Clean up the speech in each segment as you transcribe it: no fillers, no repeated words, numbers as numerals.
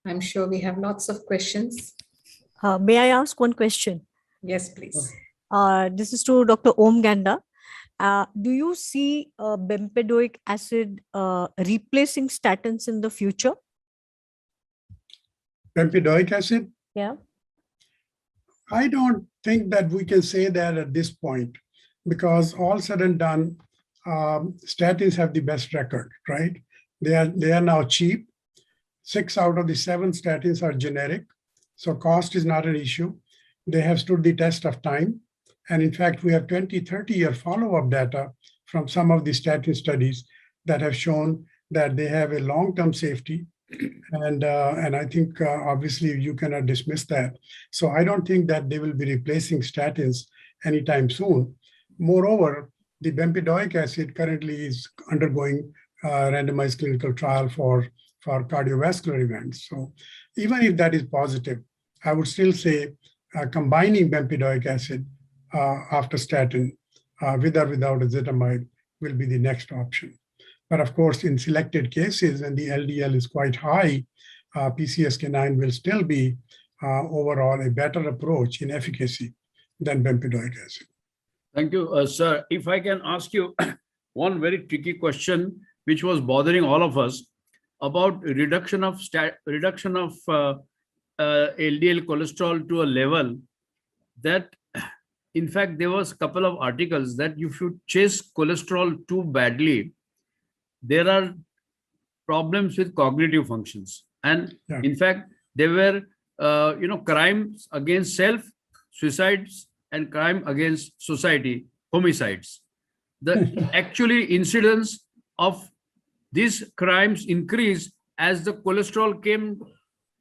I'm sure we have lots of questions. May I ask one question? Yes, please. This is to Dr. Om Ganda. Do you see bempedoic acid replacing statins in the future? Bempedoic acid? Yeah. I don't think that we can say that at this point, because all said and done, statins have the best record, right? They are now cheap. 6 out of the 7 statins are generic, so cost is not an issue. They have stood the test of time. And in fact, we have 20, 30-year follow-up data from some of the statin studies that have shown that they have a long-term safety. And I think obviously you cannot dismiss that. So I don't think that they will be replacing statins anytime soon. Moreover, the bempedoic acid currently is undergoing randomized clinical trial for cardiovascular events. So even if that is positive, I would still say combining bempedoic acid after statin with or without ezetimibe will be the next option. But of course, in selected cases, when the LDL is quite high, PCSK9 will still be overall a better approach in efficacy than bempedoic acid. Thank you, sir. If I can ask you one very tricky question, which was bothering all of us, about reduction of LDL cholesterol to a level that, in fact, there was a couple of articles that if you chase cholesterol too badly, there are problems with cognitive functions. And in fact, there were, crimes against self, suicides, and crime against society, homicides. The actually incidence of these crimes increased as the cholesterol came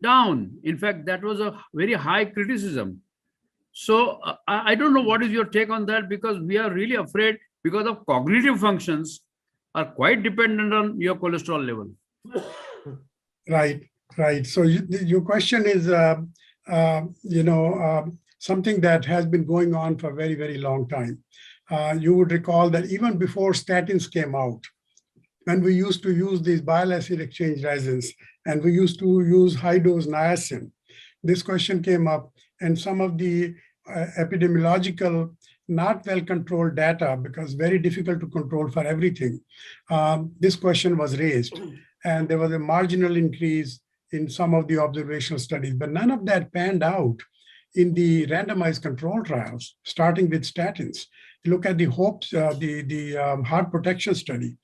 down. In fact, that was a very high criticism. So I don't know what is your take on that, because we are really afraid because of cognitive functions are quite dependent on your cholesterol level. Right. So your question is, something that has been going on for a very, very long time. You would recall that even before statins came out, when we used to use these bile acid exchange resins, and we used to use high-dose niacin, this question came up, and some of the epidemiological not well-controlled data, because very difficult to control for everything, this question was raised. And there was a marginal increase in some of the observational studies, but none of that panned out in the randomized control trials, starting with statins. Look at the heart protection study,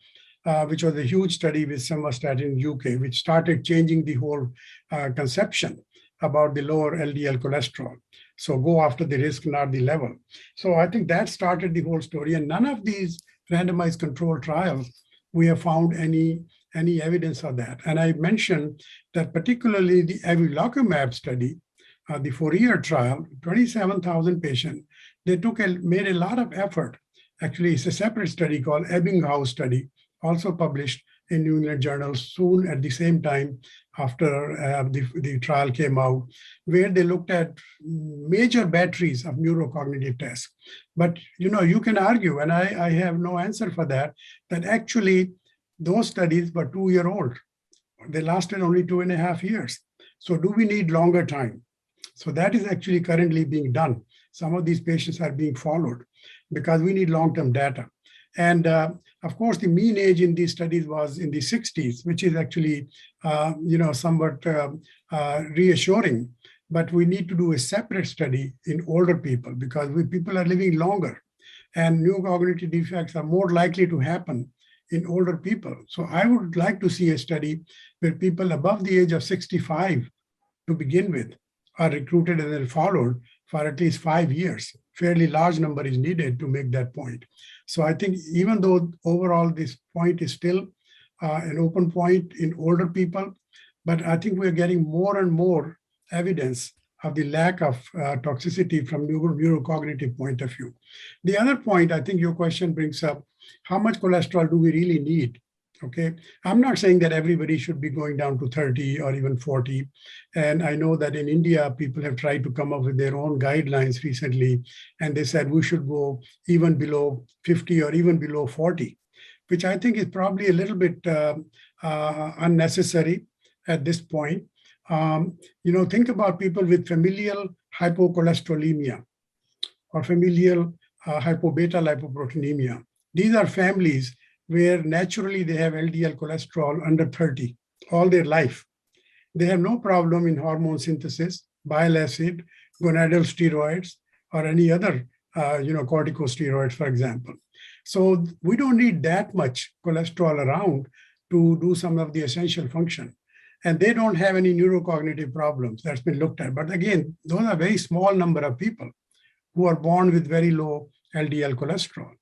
which was a huge study with simvastatin in UK, which started changing the whole conception about the lower LDL cholesterol. So go after the risk, not the level. So I think that started the whole story. And none of these randomized control trials, we have found any evidence of that. And I mentioned that particularly the avilocumab study, the 4-year trial, 27,000 patients, they made a lot of effort. Actually, it's a separate study called Ebbinghaus study, also published in New England Journal soon at the same time after the trial came out, where they looked at major batteries of neurocognitive tests. But you can argue, and I have no answer for that actually those studies were 2-year-old. They lasted only 2.5 years. So do we need longer time? So that is actually currently being done. Some of these patients are being followed because we need long-term data. And of course, the mean age in these studies was in the 60s, which is actually, somewhat reassuring. But we need to do a separate study in older people, because people are living longer, and neurocognitive defects are more likely to happen in older people. So I would like to see a study where people above the age of 65 to begin with are recruited and then followed for at least 5 years. Fairly large number is needed to make that point. So I think even though overall this point is still an open point in older people, but I think we're getting more and more evidence of the lack of toxicity from neurocognitive point of view. The other point I think your question brings up, how much cholesterol do we really need? Okay, I'm not saying that everybody should be going down to 30 or even 40. And I know that in India, people have tried to come up with their own guidelines recently. And they said we should go even below 50 or even below 40, which I think is probably a little bit unnecessary at this point. Think about people with familial hypocholesterolemia or familial hypobeta lipoproteinemia. These are families where naturally they have LDL cholesterol under 30 all their life. They have no problem in hormone synthesis, bile acid, gonadal steroids, or any other, corticosteroids, for example. So we don't need that much cholesterol around to do some of the essential function. And they don't have any neurocognitive problems that's been looked at. But again, those are very small number of people who are born with very low LDL cholesterol.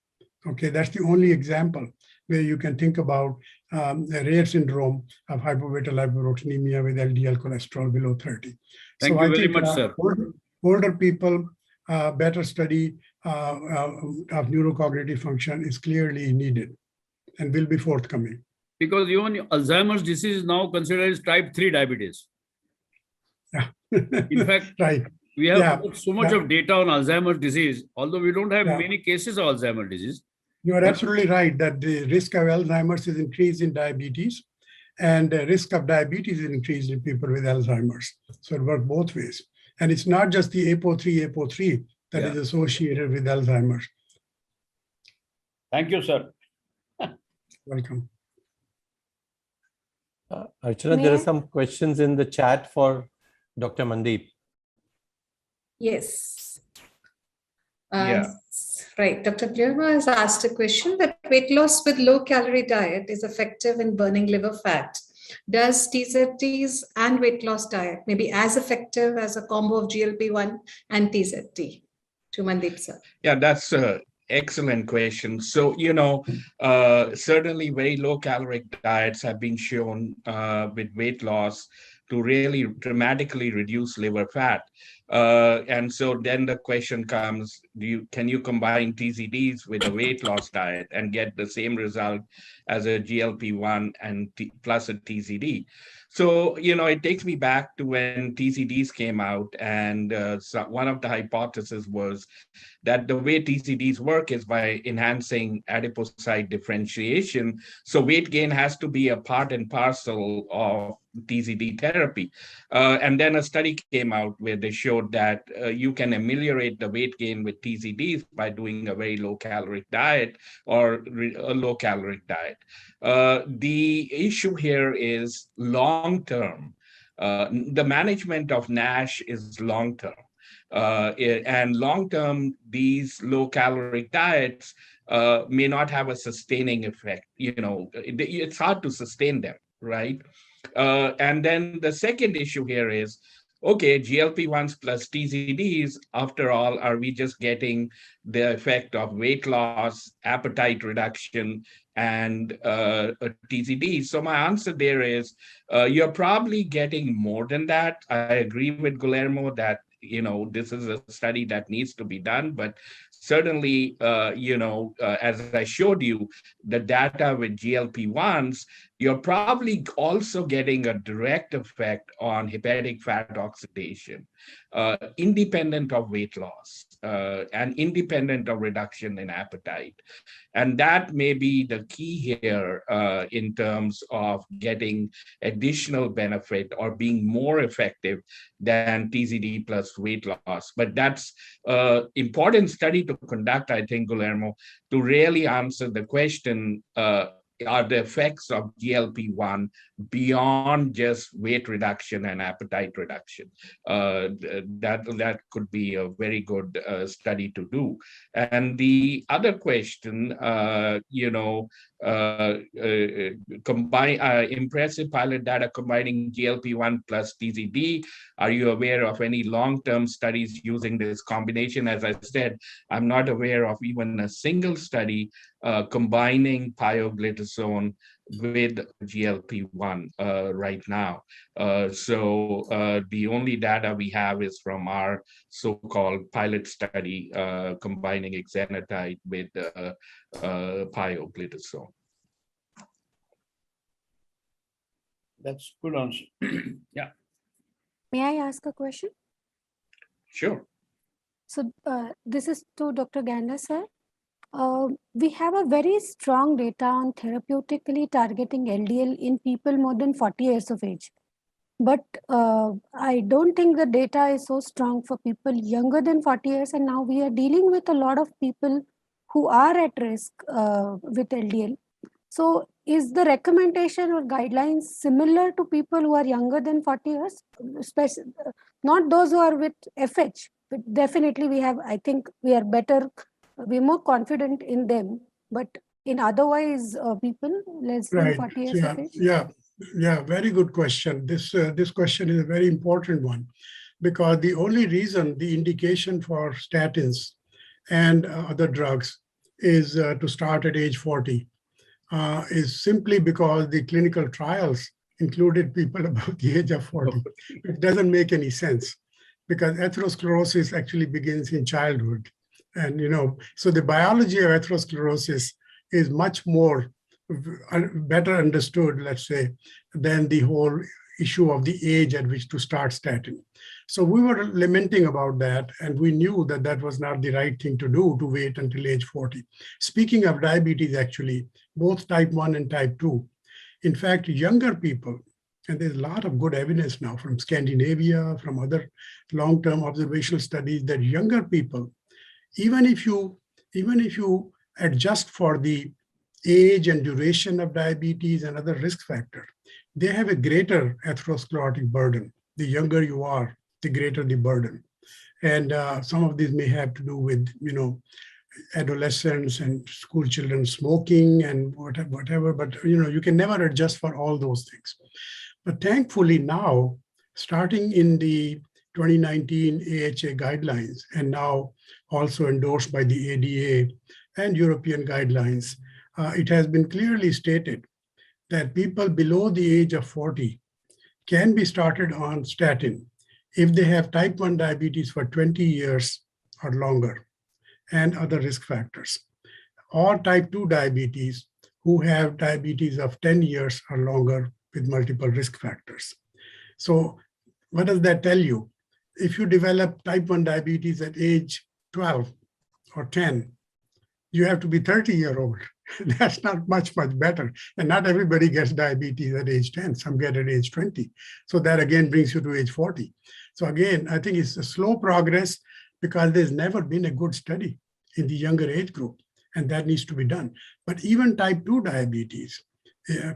Okay, that's the only example where you can think about the rare syndrome of hypobeta lipoproteinemia with LDL cholesterol below 30. Thank you very much, sir. Older people, better study of neurocognitive function is clearly needed and will be forthcoming. Because even Alzheimer's disease is now considered as type 3 diabetes. Yeah. In fact, right. We have so much of data on Alzheimer's disease, although we don't have many cases of Alzheimer's disease. You are absolutely right that the risk of Alzheimer's is increased in diabetes, and the risk of diabetes is increased in people with Alzheimer's. So it works both ways. And it's not just the APO3 that is associated with Alzheimer's. Thank you, sir. Welcome. Archana, there are some questions in the chat for Dr. Mandeep. Yes. Yeah. Right. Dr. Guillermo has asked a question that weight loss with low calorie diet is effective in burning liver fat. Does TZTs and weight loss diet may be as effective as a combo of GLP-1 and TZT? To Mandeep, sir. Yeah, that's an excellent question. So, certainly very low caloric diets have been shown with weight loss to really dramatically reduce liver fat. And so then the question comes, can you combine TZDs with a weight loss diet and get the same result as a GLP-1 and plus a TZD? So, it takes me back to when TZDs came out, and so one of the hypotheses was that the way TZDs work is by enhancing adipocyte differentiation. So weight gain has to be a part and parcel of TZD therapy. And then a study came out where they showed that you can ameliorate the weight gain with TZDs by doing a very low caloric diet or a low caloric diet. The issue here is long-term. The management of NASH is long-term. And long-term, these low-caloric diets may not have a sustaining effect. It's hard to sustain them, right? And then the second issue here is, okay, GLP-1s plus TZDs, after all, are we just getting the effect of weight loss, appetite reduction, and a TZD? So my answer there is, you're probably getting more than that. I agree with Guillermo that this is a study that needs to be done, but certainly, as I showed you, the data with GLP-1s, you're probably also getting a direct effect on hepatic fat oxidation, independent of weight loss and independent of reduction in appetite. And that may be the key here in terms of getting additional benefit or being more effective than TZD plus weight loss. But that's an important study to conduct, I think, Guillermo, to really answer the question, are the effects of GLP-1 beyond just weight reduction and appetite reduction? That could be a very good study to do. And the other question, impressive pilot data combining GLP-1 plus TZD. Are you aware of any long-term studies using this combination? As I said, I'm not aware of even a single study combining pioglitazone with GLP-1 right now. So the only data we have is from our so-called pilot study combining exenatide with pioglitazone. That's good answer. Yeah. May I ask a question? Sure. So this is to Dr. Ganda, sir. We have a very strong data on therapeutically targeting LDL in people more than 40 years of age. but I don't think the data is so strong for people younger than 40 years. And now we are dealing with a lot of people who are at risk with LDL. So is the recommendation or guidelines similar to people who are younger than 40 years? Not those who are with FH, but definitely we have, I think we are better, we're more confident in them, but in otherwise people less than Right. 40 years Yeah. of age? Yeah. Very good question. This question is a very important one, because the only reason the indication for statins and other drugs is to start at age 40 is simply because the clinical trials included people above the age of 40. It doesn't make any sense, because atherosclerosis actually begins in childhood. And, so the biology of atherosclerosis is much more better understood, let's say, than the whole issue of the age at which to start statin. So we were lamenting about that, and we knew that that was not the right thing to do, to wait until age 40. Speaking of diabetes, actually, both type 1 and type 2, in fact, younger people, and there's a lot of good evidence now from Scandinavia, from other long-term observational studies, that younger people, even if you adjust for the age and duration of diabetes and other risk factors, they have a greater atherosclerotic burden. The younger you are, the greater the burden. And some of these may have to do with, adolescents and school children smoking and whatever, but you can never adjust for all those things. But thankfully now, starting in the 2019 AHA guidelines, and now also endorsed by the ADA and European guidelines, it has been clearly stated that people below the age of 40 can be started on statin if they have type 1 diabetes for 20 years or longer and other risk factors, or type 2 diabetes who have diabetes of 10 years or longer with multiple risk factors. So what does that tell you? If you develop type 1 diabetes at age 12 or 10, you have to be 30-year-old. That's not much better. And not everybody gets diabetes at age 10. Some get at age 20. So that again brings you to age 40. So again, I think it's a slow progress, because there's never been a good study in the younger age group, and that needs to be done. But even type 2 diabetes,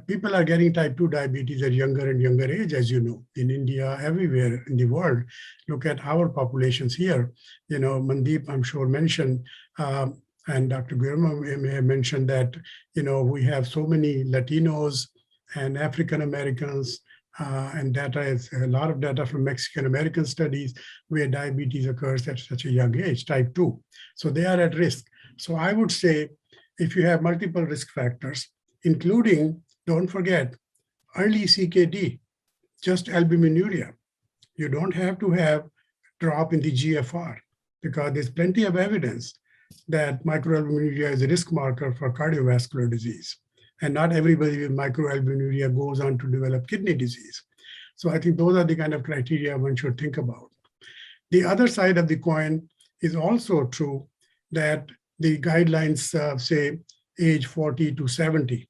people are getting type 2 diabetes at younger and younger age, as you know, in India, everywhere in the world. Look at our populations here. Mandeep, I'm sure, mentioned, and Dr. Guillermo may have mentioned that, we have so many Latinos and African Americans, and data is a lot of data from Mexican American studies where diabetes occurs at such a young age, type 2. So they are at risk. So I would say, if you have multiple risk factors, including, don't forget, early CKD, just albuminuria. You don't have to have drop in the GFR, because there's plenty of evidence that microalbuminuria is a risk marker for cardiovascular disease. And not everybody with microalbuminuria goes on to develop kidney disease. So I think those are the kind of criteria one should think about. The other side of the coin is also true, that the guidelines say age 40 to 70,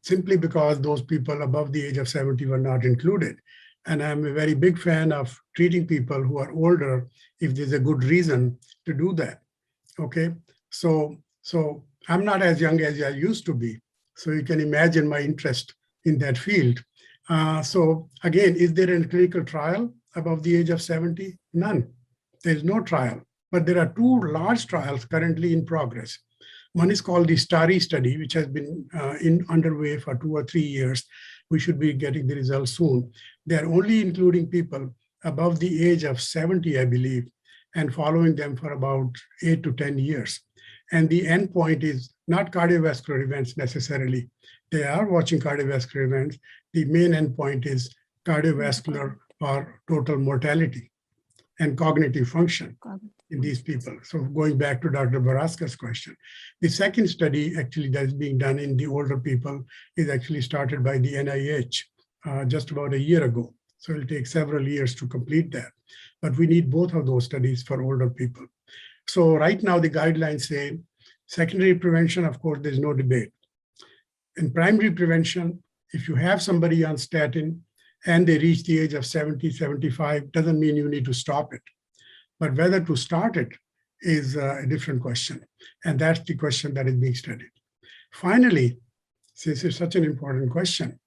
simply because those people above the age of 70 were not included. And I'm a very big fan of treating people who are older if there's a good reason to do that. Okay, so I'm not as young as I used to be. So you can imagine my interest in that field. So again, is there a clinical trial above the age of 70? None. There's no trial. But there are two large trials currently in progress. One is called the STARI study, which has been underway for 2 or 3 years. We should be getting the results soon. They're only including people above the age of 70, I believe, and following them for about 8 to 10 years. And the endpoint is not cardiovascular events necessarily. They are watching cardiovascular events. The main endpoint is cardiovascular or total mortality and cognitive function in these people. So going back to Dr. Baraska's question, the second study actually that's being done in the older people is actually started by the NIH just about a year ago. So it'll take several years to complete that. But we need both of those studies for older people. So right now the guidelines say secondary prevention, of course, there's no debate. In primary prevention, if you have somebody on statin and they reach the age of 70, 75, doesn't mean you need to stop it. But whether to start it is a different question. And that's the question that is being studied. Finally, since it's such an important question,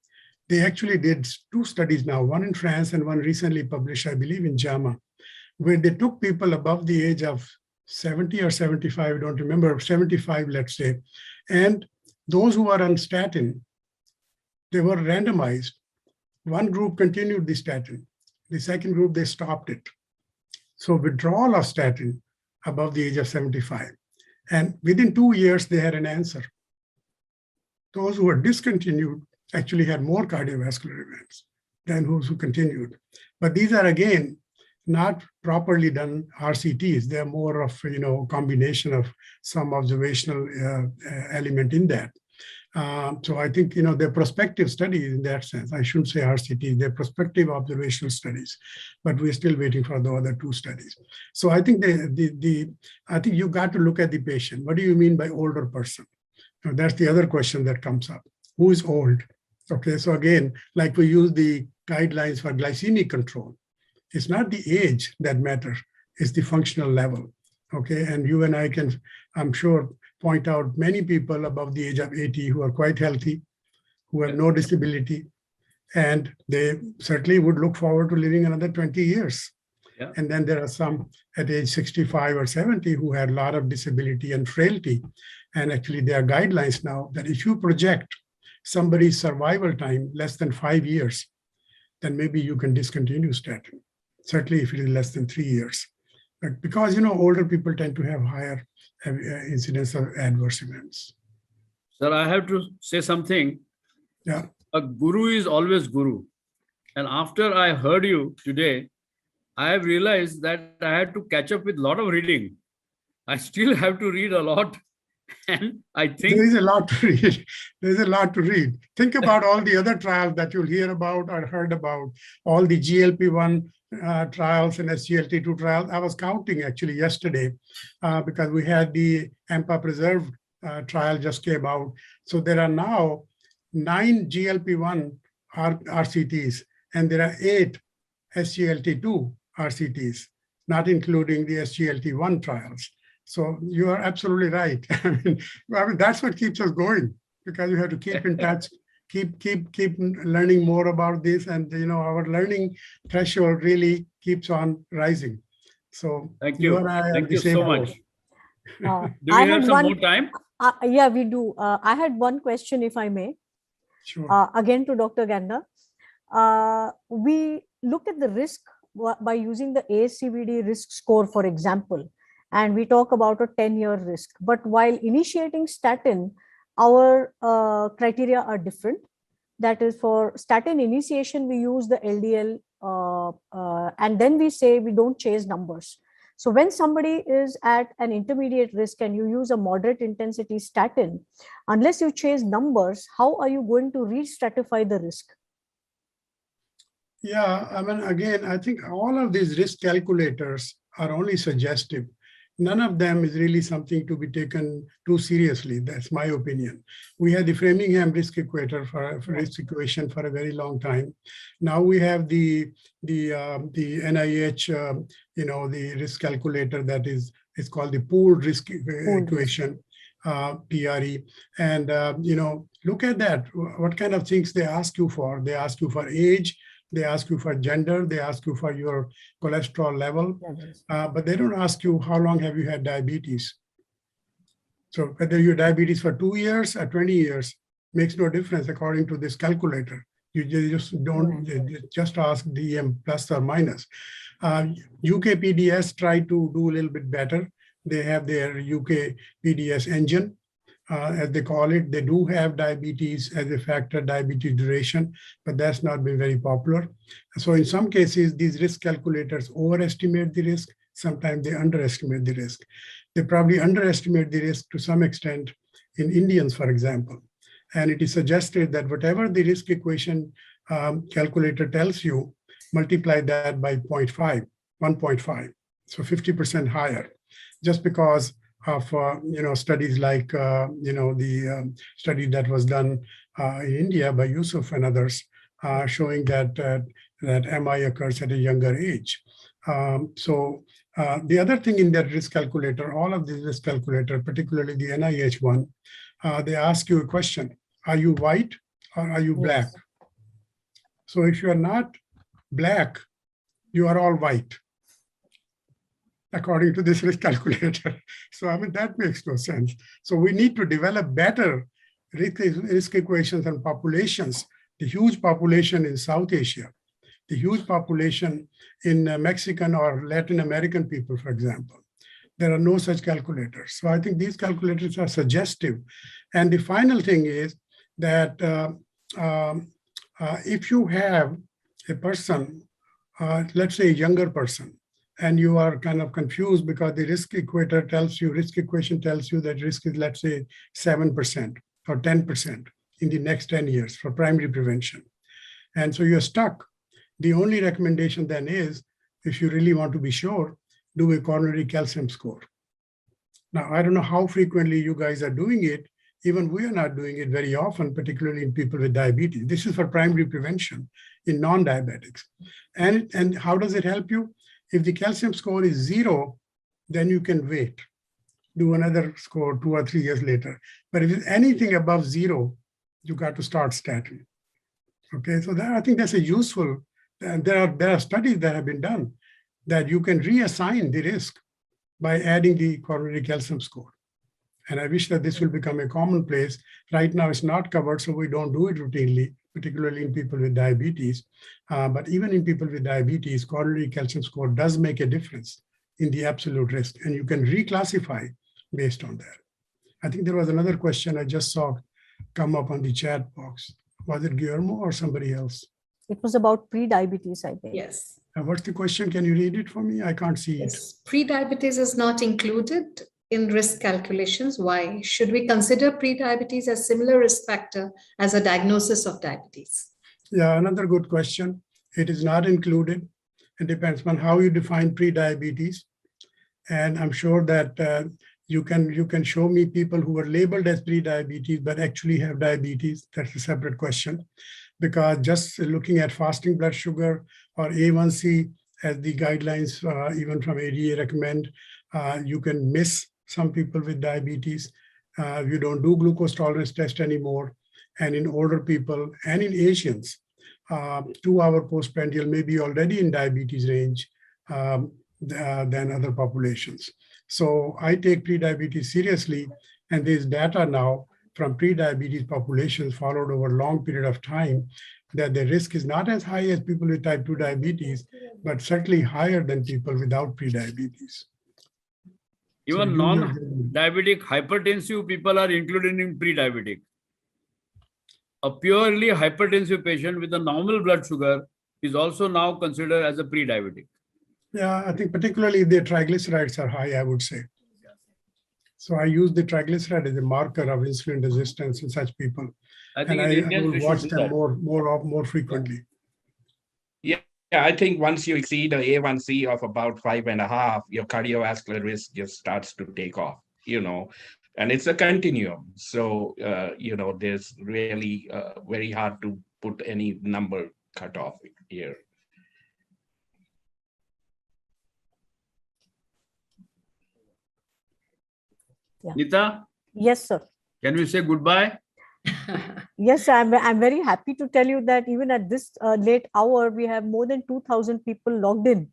they actually did 2 studies now, one in France and one recently published, I believe, in JAMA, where they took people above the age of 70 or 75, I don't remember, 75, let's say, and those who were on statin, they were randomized. One group continued the statin. The second group, they stopped it. So withdrawal of statin above the age of 75. And within 2 years, they had an answer. Those who were discontinued actually had more cardiovascular events than those who continued. But these are, again, not properly done RCTs. They're more of, combination of some observational element in that. So I think, they're prospective studies in that sense. I shouldn't say RCTs, they're prospective observational studies, but we're still waiting for the other 2 studies. So I think I think you got to look at the patient. What do you mean by older person? Now, that's the other question that comes up. Who is old? Okay, so again, like we use the guidelines for glycemic control. It's not the age that matters, it's the functional level. Okay, and you and I can, I'm sure, point out many people above the age of 80 who are quite healthy, who have no disability, and they certainly would look forward to living another 20 years. Yeah. And then there are some at age 65 or 70 who had a lot of disability and frailty. And actually there are guidelines now that if you project somebody's survival time less than 5 years, then maybe you can discontinue statin. Certainly if it is less than 3 years. But because, older people tend to have higher incidence of adverse events. Sir, I have to say something. Yeah. A guru is always guru. And after I heard you today, I have realized that I had to catch up with a lot of reading. I still have to read a lot. And I think there is a lot to read. There's a lot to read. Think about all the other trials that you'll hear about or heard about, all the GLP-1 trials and SGLT2 trials. I was counting actually yesterday because we had the AMPA Preserve trial just came out. So there are now 9 GLP-1 RCTs and there are 8 SGLT2 RCTs, not including the SGLT1 trials. So you are absolutely right. I mean, that's what keeps us going because you have to keep in touch, keep learning more about this, and our learning threshold really keeps on rising. So thank you. And I thank you so much. Do we have some more time? Yeah, we do. I had one question, if I may. Sure. Again to Dr. Ganda. We look at the risk by using the ASCVD risk score, for example, and we talk about a 10-year risk. But while initiating statin, our criteria are different. That is, for statin initiation, we use the LDL, and then we say we don't chase numbers. So when somebody is at an intermediate risk and you use a moderate intensity statin, unless you chase numbers, how are you going to re-stratify the risk? Yeah, I mean, again, I think all of these risk calculators are only suggestive. None of them is really something to be taken too seriously. That's my opinion. We had the Framingham risk equation for a very long time. Now we have the NIH, the risk calculator that is called the pooled risk equation, PRE. And look at that. What kind of things they ask you for? They ask you for age. They ask you for gender, they ask you for your cholesterol level, but they don't ask you how long have you had diabetes. So whether you have diabetes for 2 years or 20 years makes no difference according to this calculator. You just don't just ask DM plus or minus. UK PDS try to do a little bit better. They have their UK PDS engine. As they call it, they do have diabetes as a factor, diabetes duration, but that's not been very popular. So in some cases, these risk calculators overestimate the risk. Sometimes they underestimate the risk. They probably underestimate the risk to some extent in Indians, for example. And it is suggested that whatever the risk equation calculator tells you, multiply that by 0.5, 1.5, so 50% higher, just because of studies like the study that was done in India by Yusuf and others, showing that MI occurs at a younger age. The other thing in that risk calculator, all of these risk calculator, particularly the NIH one, they ask you a question: are you white or are you black? So if you are not black, you are all white, according to this risk calculator. So I mean, that makes no sense. So we need to develop better risk equations and populations. The huge population in South Asia, the huge population in Mexican or Latin American people, for example. There are no such calculators. So I think these calculators are suggestive. And the final thing is that if you have a person, let's say a younger person, and you are kind of confused because the risk equation tells you that risk is, let's say, 7% or 10% in the next 10 years for primary prevention. And so you're stuck. The only recommendation then is, if you really want to be sure, do a coronary calcium score. Now, I don't know how frequently you guys are doing it. Even we are not doing it very often, particularly in people with diabetes. This is for primary prevention in non-diabetics. And how does it help you? If the calcium score is 0, then you can wait, do another score 2 or 3 years later. But if it's anything above 0, you got to start statin. Okay, so I think that's a useful, there are studies that have been done that you can reassign the risk by adding the coronary calcium score. And I wish that this will become a commonplace. Right now it's not covered, so we don't do it routinely, particularly in people with diabetes. But even in people with diabetes, coronary calcium score does make a difference in the absolute risk, and you can reclassify based on that. I think there was another question I just saw come up on the chat box. Was it Guillermo or somebody else? It was about pre-diabetes, I think. Yes. What's the question? Can you read it for me? I can't see it. Yes. Pre-diabetes is not included in risk calculations. Why? Should we consider pre-diabetes as similar risk factor as a diagnosis of diabetes? Yeah, another good question. It is not included. It depends on how you define pre-diabetes. And I'm sure that you can show me people who are labeled as pre-diabetes but actually have diabetes. That's a separate question. Because just looking at fasting blood sugar or A1C as the guidelines, even from ADA recommend, you can miss some people with diabetes. You don't do glucose tolerance test anymore. And in older people and in Asians, 2-hour postprandial may be already in diabetes range than other populations. So I take pre-diabetes seriously, and there's data now from pre-diabetes populations followed over a long period of time that the risk is not as high as people with type 2 diabetes, but certainly higher than people without pre-diabetes. Even non-diabetic hypertensive people are included in pre-diabetic. A purely hypertensive patient with a normal blood sugar is also now considered as a pre-diabetic. Yeah, I think particularly if their triglycerides are high, I would say. So I use the triglyceride as a marker of insulin resistance in such people. I think I will watch them more frequently. Yeah, I think once you exceed a A1C of about 5.5, your cardiovascular risk just starts to take off, and it's a continuum. So, there's really very hard to put any number cutoff here. Yeah. Nita? Yes, sir. Can we say goodbye? Yes, I'm very happy to tell you that even at this late hour, we have more than 2,000 people logged in.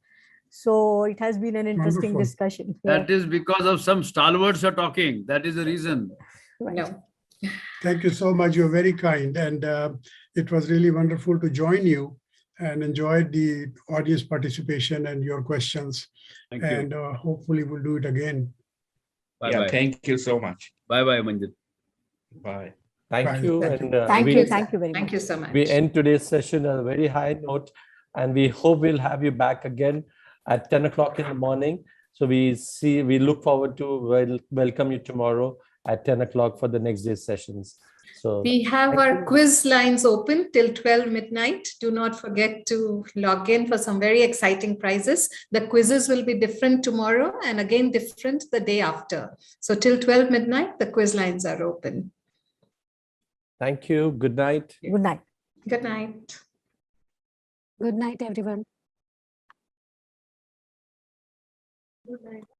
So it has been an interesting discussion. That is because of some stalwarts are talking. That is the reason. Right. No. Thank you so much. You're very kind. And it was really wonderful to join you and enjoyed the audience participation and your questions. Thank you. And hopefully we'll do it again. Bye-bye. Thank you so much. Bye-bye, Manjit. Bye. Thank you. Thank And Thank you very much. Thank you so much. we end today's session on a very high note, and we hope we'll have you back again at 10 o'clock in the morning. So we look forward to welcome you tomorrow at 10 o'clock for the next day's sessions. So we have our quiz lines open till 12 midnight. Do not forget to log in for some very exciting prizes. The quizzes will be different tomorrow and again different the day after. So till 12 midnight, the quiz lines are open. thank you. Good night. Good night. Good night. Good night, everyone. Good night.